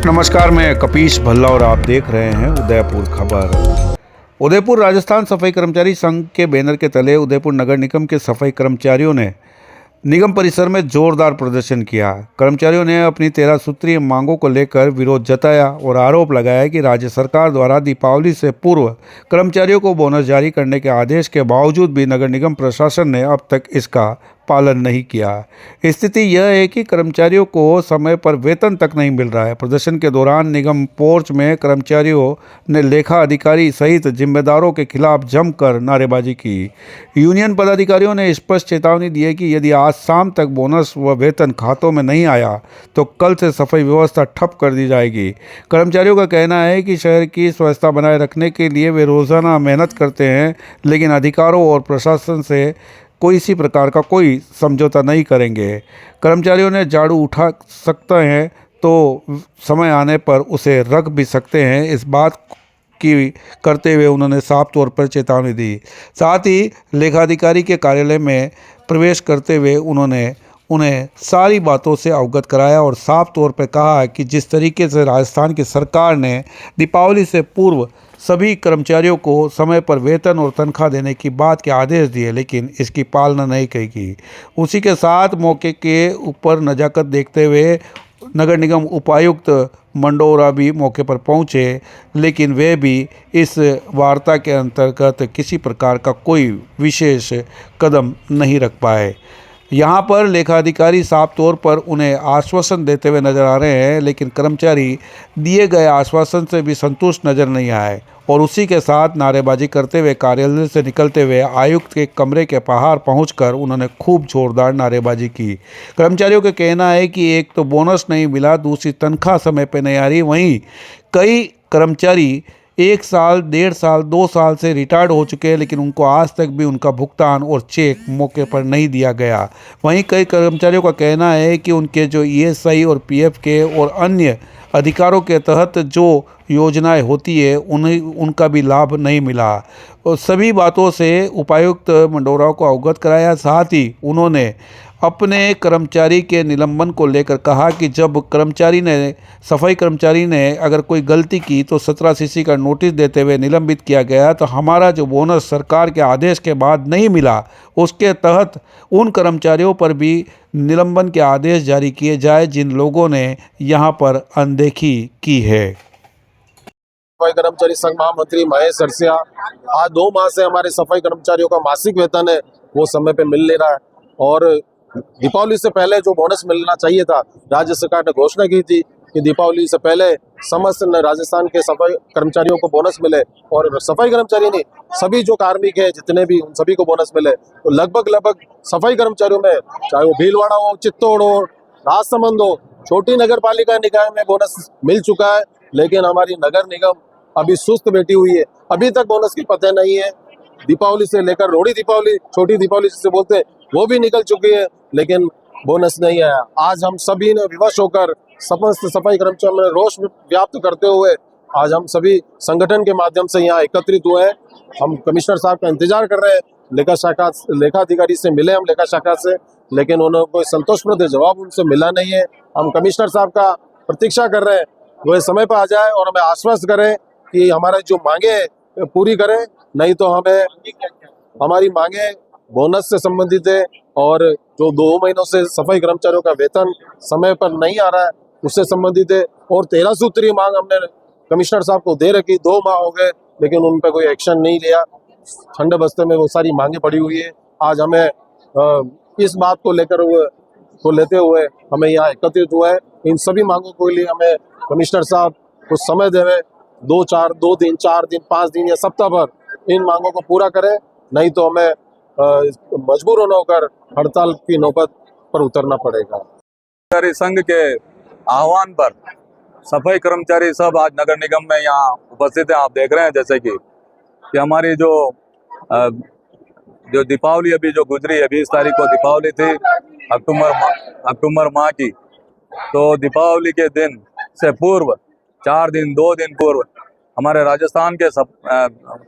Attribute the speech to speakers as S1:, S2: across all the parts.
S1: नमस्कार, मैं कपीश भल्ला और आप देख रहे हैं उदयपुर खबर। उदयपुर राजस्थान सफाई कर्मचारी संघ के बैनर के तले उदयपुर नगर निगम के सफाई कर्मचारियों ने निगम परिसर में जोरदार प्रदर्शन किया। कर्मचारियों ने अपनी 13 सूत्रीय मांगों को लेकर विरोध जताया और आरोप लगाया कि राज्य सरकार द्वारा दीपावली से पूर्व कर्मचारियों को बोनस जारी करने के आदेश के बावजूद भी नगर निगम प्रशासन ने अब तक इसका पालन नहीं किया। स्थिति यह है कि कर्मचारियों को समय पर वेतन तक नहीं मिल रहा है। प्रदर्शन के दौरान निगम पोर्च में कर्मचारियों ने लेखा अधिकारी सहित जिम्मेदारों के खिलाफ जमकर नारेबाजी की। यूनियन पदाधिकारियों ने स्पष्ट चेतावनी दी है कि यदि आज शाम तक बोनस व वेतन खातों में नहीं आया तो कल से सफाई व्यवस्था ठप कर दी जाएगी। कर्मचारियों का कहना है कि शहर की स्वच्छता बनाए रखने के लिए वे रोजाना मेहनत करते हैं, लेकिन अधिकारों और प्रशासन से कोई इसी प्रकार का कोई समझौता नहीं करेंगे। कर्मचारियों ने झाड़ू उठा सकते हैं तो समय आने पर उसे रख भी सकते हैं, इस बात की करते हुए उन्होंने साफ तौर पर चेतावनी दी। साथ ही लेखाधिकारी के कार्यालय में प्रवेश करते हुए उन्होंने उन्हें सारी बातों से अवगत कराया और साफ तौर पर कहा कि जिस तरीके से राजस्थान की सरकार ने दीपावली से पूर्व सभी कर्मचारियों को समय पर वेतन और तनख्वाह देने की बात के आदेश दिए, लेकिन इसकी पालना नहीं की। उसी के साथ मौके के ऊपर नज़ाकत देखते हुए नगर निगम उपायुक्त मंडोरा भी मौके पर पहुंचे, लेकिन वे भी इस वार्ता के अंतर्गत किसी प्रकार का कोई विशेष कदम नहीं रख पाए। यहाँ पर लेखाधिकारी साफ तौर पर उन्हें आश्वासन देते हुए नजर आ रहे हैं, लेकिन कर्मचारी दिए गए आश्वासन से भी संतुष्ट नजर नहीं आए और उसी के साथ नारेबाजी करते हुए कार्यालय से निकलते हुए आयुक्त के कमरे के बाहर पहुंचकर उन्होंने खूब जोरदार नारेबाजी की। कर्मचारियों का कहना है कि एक तो बोनस नहीं मिला, दूसरी तनख्वाह समय पर नहीं आ रही। वहीं कई कर्मचारी 1 साल, 1.5 साल, 2 साल से रिटायर्ड हो चुके हैं, लेकिन उनको आज तक भी उनका भुगतान और चेक मौके पर नहीं दिया गया। वहीं कई कर्मचारियों का कहना है कि उनके जो ESI और PF के और अन्य अधिकारों के तहत जो योजनाएं होती है उनका भी लाभ नहीं मिला। और सभी बातों से उपायुक्त मंडोरा को अवगत कराया। साथ ही उन्होंने अपने कर्मचारी के निलंबन को लेकर कहा कि जब सफाई कर्मचारी ने अगर कोई गलती की तो 17 CC का नोटिस देते हुए निलंबित किया गया, तो हमारा जो बोनस सरकार के आदेश के बाद नहीं मिला, उसके तहत उन कर्मचारियों पर भी निलंबन के आदेश जारी किए जाए जिन लोगों ने यहाँ पर अनदेखी की है।
S2: सफाई कर्मचारी संघ महामंत्री महेश सरसिया, आज 2 माह से हमारे सफाई कर्मचारियों का मासिक वेतन है वो समय पे मिल नहीं रहा है और दीपावली से पहले जो बोनस मिलना चाहिए था, राज्य सरकार ने घोषणा की थी कि दीपावली से पहले समस्त राजस्थान के सफाई कर्मचारियों को बोनस मिले और सफाई कर्मचारी नहीं, सभी जो कार्मिक है जितने भी, उन सभी को बोनस मिले। तो लगभग सफाई कर्मचारियों में, चाहे वो भीलवाड़ा हो, चित्तौड़ हो, राजसमंद हो, छोटी नगर पालिका निकाय में बोनस मिल चुका है, लेकिन हमारी नगर निगम अभी सुस्त बैठी हुई है। अभी तक बोनस की पते नहीं है। दीपावली से लेकर रोड़ी दीपावली, छोटी दीपावली जिसे बोलते हैं, वो भी निकल चुकी है, लेकिन बोनस नहीं आया। आज हम सभी ने विवश होकर समस्त सफाई कर्मचारियों में रोष व्याप्त करते हुए आज हम सभी संगठन के माध्यम से यहाँ एकत्रित हुए हैं। हम कमिश्नर साहब का इंतजार कर रहे हैं। लेखाधिकारी से मिले हम लेखा शाखा से, लेकिन उन्होंने कोई संतोषप्रद जवाब उनसे मिला नहीं है। हम कमिश्नर साहब का प्रतीक्षा कर रहे हैं, वो समय पर आ जाए और हमें आश्वस्त करें कि हमारे जो मांगे पूरी करें, नहीं तो हमारी मांगे बोनस से संबंधित है और जो 2 महीनों से सफाई कर्मचारियों का वेतन समय पर नहीं आ रहा है उससे संबंधित है और 13 सूत्रीय मांग हमने कमिश्नर साहब को दे रखी। 2 माह हो गए, लेकिन उन पर कोई एक्शन नहीं लिया। ठंडे बस्ते में वो सारी मांगे पड़ी हुई है। आज हमें इस बात को लेते हुए हमें यहाँ एकत्रित हुआ है। इन सभी मांगों के लिए हमें कमिश्नर साहब कुछ समय देवे, 2 दिन, 4 दिन, 5 दिन या सप्ताह भर इन मांगों को पूरा करें, नहीं तो हमें मजबूर होकर हड़ताल की नौबत पर उतरना पड़ेगा।
S3: कर्मचारी संघ के आह्वान पर सफाई कर्मचारी सब आज नगर निगम में यहाँ उपस्थित हैं। आप देख रहे हैं जैसे कि हमारी जो दीपावली अभी जो गुजरी है, 20 तारीख को दीपावली थी, अक्टूबर माह की। तो दीपावली के दिन से पूर्व 4 दिन, 2 दिन पूर्व हमारे राजस्थान के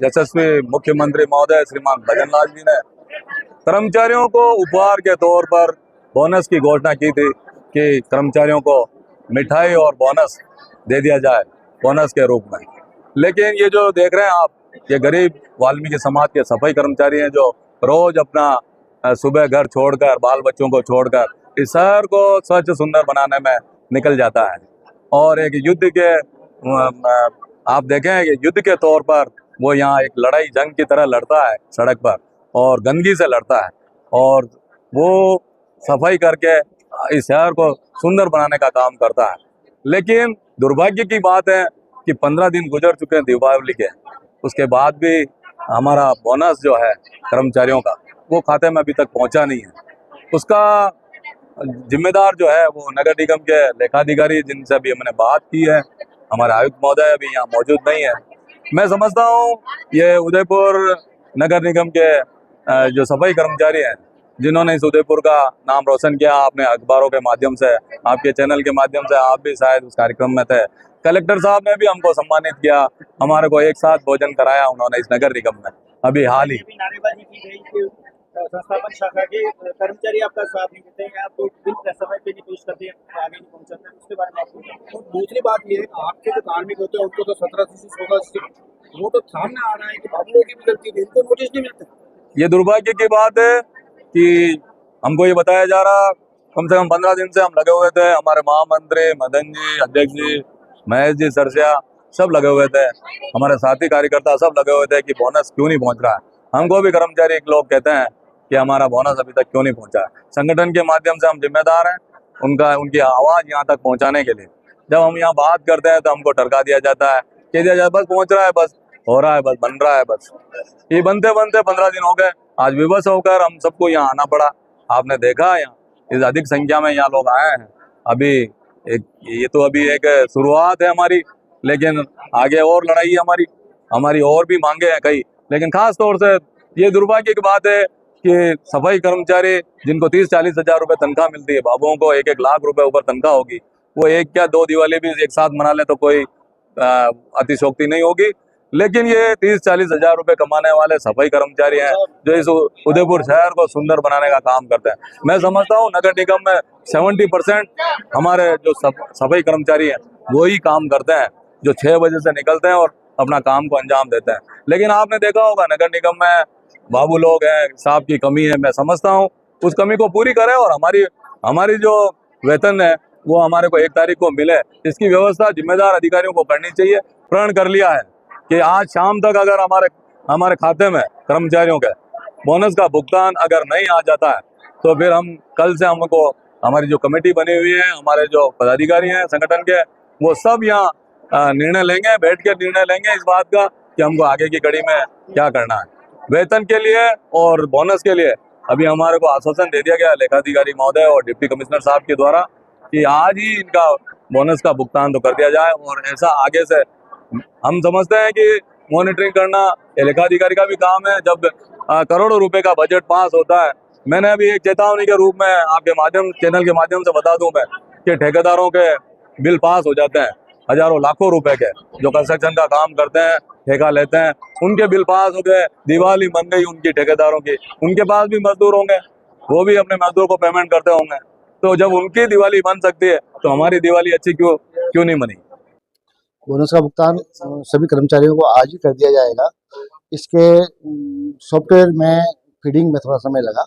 S3: यशस्वी मुख्यमंत्री महोदय श्रीमान भजन लाल जी ने कर्मचारियों को उपहार के तौर पर बोनस की घोषणा की थी कि कर्मचारियों को मिठाई और बोनस दे दिया जाए बोनस के रूप में। लेकिन ये जो देख रहे हैं आप, ये गरीब वाल्मीकि समाज के सफाई कर्मचारी हैं जो रोज अपना सुबह घर छोड़कर, बाल बच्चों को छोड़कर इस शहर को स्वच्छ सुंदर बनाने में निकल जाता है। और एक युद्ध के आप देखें कि युद्ध के तौर पर वो यहाँ एक लड़ाई जंग की तरह लड़ता है सड़क पर, और गंदगी से लड़ता है, और वो सफाई करके इस शहर को सुंदर बनाने का काम करता है। लेकिन दुर्भाग्य की बात है कि 15 दिन गुजर चुके हैं दीपावली के, उसके बाद भी हमारा बोनस जो है कर्मचारियों का वो खाते में अभी तक पहुंचा नहीं है। उसका जिम्मेदार जो है वो नगर निगम के लेखाधिकारी, जिनसे अभी हमने बात की है, हमारे आयुक्त महोदय अभी यहाँ मौजूद नहीं है। मैं समझता हूँ ये उदयपुर नगर निगम के जो सफाई कर्मचारी हैं, जिन्होंने इस उदयपुर का नाम रोशन किया, आपने अखबारों के माध्यम से, आपके चैनल के माध्यम से, आप भी शायद उस कार्यक्रम में थे। कलेक्टर साहब ने भी हमको सम्मानित किया, हमारे को एक साथ भोजन कराया उन्होंने इस नगर निगम में अभी हाल ही।
S4: नारेबाजी की गई कि संस्थापक शाखा के कर्मचारी आपका साथ नहीं देते हैं, आपको बिल समय पे नहीं पेश करते हैं, आगे नहीं पहुंचाते हैं, उसके बारे में आपको। दूसरी बात ये है, आपके जो कार्मिक होते हैं उनको तो 17 से 16 वो तो सामने आ रहा है कि बाबू की भी गलती थी, इनको नोटिस नहीं मिलता।
S3: ये दुर्भाग्य की बात है कि हमको ये बताया जा रहा, कम से कम 15 दिन से हम लगे हुए थे, हमारे महामंत्री मदन जी, अध्यक्ष जी, महेश जी, सरसिया सब लगे हुए थे, हमारे साथी कार्यकर्ता सब लगे हुए थे कि बोनस क्यों नहीं पहुंच रहा है। हमको भी कर्मचारी एक लोग कहते हैं कि हमारा बोनस अभी तक क्यों नहीं पहुंचा है। संगठन के माध्यम से हम जिम्मेदार हैं उनकी आवाज़ यहाँ तक पहुँचाने के लिए। जब हम यहाँ बात करते हैं तो हमको टरका दिया जाता है, कह दिया जाता है बस पहुँच रहा है, बस हो रहा है, बस बन रहा है, बस। ये बनते बनते 15 दिन हो गए, आज विवश होकर हम सबको यहाँ आना पड़ा। आपने देखा यहाँ इस अधिक संख्या में यहाँ लोग आए हैं। अभी ये तो अभी एक शुरुआत है हमारी, लेकिन आगे और लड़ाई है हमारी और भी मांगे हैं कई। लेकिन खास तौर से ये दुर्भाग्य की बात है कि सफाई कर्मचारी जिनको 30-40 हजार रुपए तनख्वाह मिलती है, बाबुओं को 1-1 लाख रुपए ऊपर तनख्वाह होगी, वो एक क्या 2 दिवाली भी एक साथ मना ले तो कोई अतिशोक्ति नहीं होगी। लेकिन ये 30-40 हजार रुपए कमाने वाले सफाई कर्मचारी हैं जो इस उदयपुर शहर को सुंदर बनाने का काम करते हैं। मैं समझता हूँ नगर निगम में 70% हमारे जो सफाई कर्मचारी हैं वो ही काम करते हैं, जो 6 बजे से निकलते हैं और अपना काम को अंजाम देते हैं। लेकिन आपने देखा होगा नगर निगम में बाबू लोग हैं, स्टाफ की कमी है। मैं समझता हूँ उस कमी को पूरी करें और हमारी जो वेतन है वो हमारे को 1 तारीख को मिले, इसकी व्यवस्था जिम्मेदार अधिकारियों को करनी चाहिए। प्रण कर लिया है कि आज शाम तक अगर हमारे खाते में कर्मचारियों के बोनस का भुगतान अगर नहीं आ जाता है तो फिर हम कल से हमको हमारी जो कमेटी बनी हुई है, हमारे जो पदाधिकारी हैं संगठन के, वो सब यहाँ निर्णय लेंगे, बैठ कर निर्णय लेंगे इस बात का कि हमको आगे की कड़ी में क्या करना है। वेतन के लिए और बोनस के लिए अभी हमारे को आश्वासन दे दिया गया लेखाधिकारी महोदय और डिप्टी कमिश्नर साहब के द्वारा कि आज ही इनका बोनस का भुगतान तो कर दिया जाए। और ऐसा आगे से हम समझते हैं कि मॉनिटरिंग करना लेखाधिकारी का भी काम है। जब करोड़ों रुपए का बजट पास होता है, मैंने अभी एक चेतावनी के रूप में आपके चैनल के माध्यम से बता दूं मैं कि ठेकेदारों के बिल पास हो जाते हैं हजारों लाखों रुपए के, जो कंस्ट्रक्शन का काम करते हैं, ठेका लेते हैं, उनके बिल पास हो गए, दिवाली बन गई उनकी ठेकेदारों की, उनके पास भी मजदूर होंगे, वो भी अपने मजदूर को पेमेंट करते होंगे। तो जब उनकी दिवाली बन सकती है तो हमारी दिवाली अच्छी क्यों नहीं बनी।
S5: बोनस का भुगतान सभी कर्मचारियों को आज ही कर दिया जाएगा। इसके सॉफ्टवेयर में फीडिंग में थोड़ा समय लगा।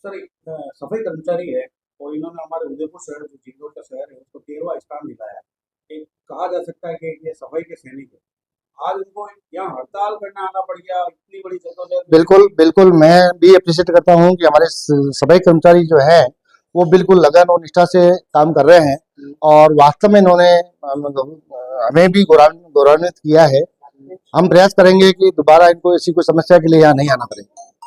S4: सर, सफाई कर्मचारी है और इन्होंने हमारे उदयपुर शहर जो जिंदौर का शहर है उसको 13वां स्थान दिलाया है। एक कहा जा सकता है कि ये सफाई के सैनिक है, आज उनको यहाँ हड़ताल करना आना पड़ गया, इतनी बड़ी जद्दोजहद।
S5: बिल्कुल मैं भी अप्रिशिएट करता हूँ कि हमारे सफाई कर्मचारी जो है वो बिल्कुल लगन और निष्ठा से काम कर रहे हैं और वास्तव में इन्होंने हमें भी गौरवान्वित किया है। हम प्रयास करेंगे कि दोबारा इनको ऐसी कोई समस्या के लिए यहाँ नहीं आना पड़े।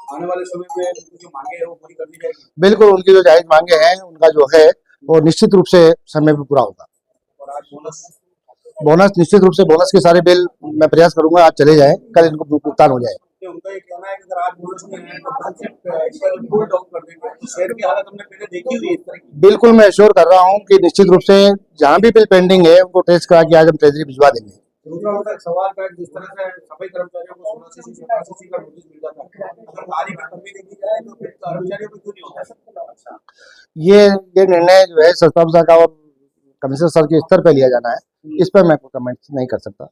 S4: आने वाले समय में उनकी जो मांगे है वो पूरी करनी चाहिए।
S5: बिल्कुल, उनकी जो जायज मांगे हैं उनका जो है वो निश्चित रूप से समय पर पूरा होगा।
S4: और आज
S5: बोनस निश्चित रूप से बोनस के सारे बिल मैं प्रयास करूंगा आज चले जाए, कल इनको भुगतान हो जाए।
S4: उनका ये कहना है कि अगर आज बोनस नहीं है तो कूल डाउन कर देंगे। शहर की हालत हमने पहले देखी हुई है इस तरह की।
S5: बिल्कुल मैं श्योर कर रहा हूँ कि निश्चित रूप से जहाँ भी बिल पेंडिंग है उनको टेस्ट करा के आज हम ट्रेजरी भिजवा देंगे।
S4: दूसरा उनका एक सवाल था जिस तरह से सफाई कर्मचारियों को 16 से 17 का नोटिस मिल जाता है, अगर तारीख खत्म भी नहीं दी जाए तो फिर कर्मचारियों को क्यों नहीं होता है? अच्छा,
S5: ये निर्णय जो है संस्था शाखा और कमिश्नर सर के स्तर पर लिया जाना है, इस पर मैं कोई कमेंट नहीं कर सकता।